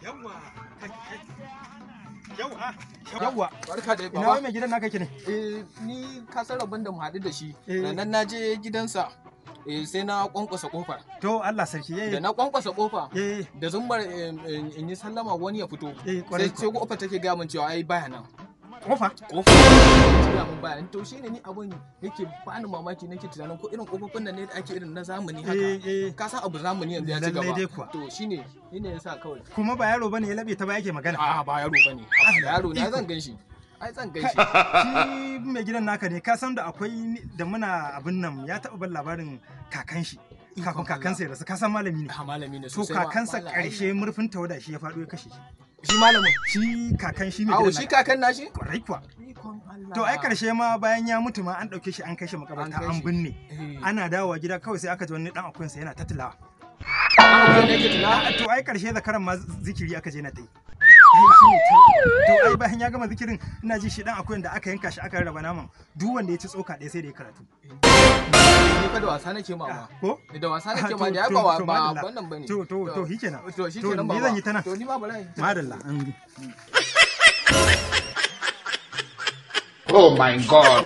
Yawwa. Yawwa. Barka da Ina baba. wai mai gidan naka ne? Ni ka san rabon da mu haɗu da shi. Eh. Nan na je gidansa. Sai na kwankwasa kofar. To Allah sarki Da na kwankwasa kofa. Eh. Da zumbar in yi sallama wani ya fito. Kwarai Sai kofar take gaya min cewa ai baya nan. Kofa? Kofa. Ya mun baya. To shine ni abun yake bani mamaki nake tunanin ko irin kofofin nan ne da ake irin na zamani haka. Ka san abu zamani yanzu ya ci Lallai dai gaba. kuwa. To shine yasa kawai. Kuma ba yaro bane ya labe ta ba yake magana. A'a ba yaro bane. Yaro ne zan ganshi. Ai zan ganshi. Shi mai gidan naka ne ka san da akwai da muna abin nan ya taɓa ban labarin kakan shi. Kafin kakansa ya rasu ka san malami ne. Malami ne To sosai. kakansa ƙarshe murfin tawada shi ya faɗo ya kashe shi. Shi malamin. Shi kakan shi mai Awo gidan shi naka. kakan nashi? Kwarai kuwa. Ikon Allah. To ai karshe ma bayan ya mutu ma an ɗauke shi an kai shi makabarta kai an shi. binne. Eh. Ana dawowa gida kawai sai aka ji wani dan akuyinsa yana ta tilawa. Akwai da yake tuna. To ai karshe zakaran ma zikiri aka je na tai. To ai bayan ya gama zikirin ina ji shi dan akuyin da aka yanka shi aka rarraba naman duk wanda ya ci tsoka ɗaya sai da ya karatu. Ni fa da wasa nake ma ba. Ko? Da wasa nake ma da ya ba wannan bane. To shikenan. To shikenan ba. Ni zan yi ta nan. To ni ma bari. Madalla. Oh my God.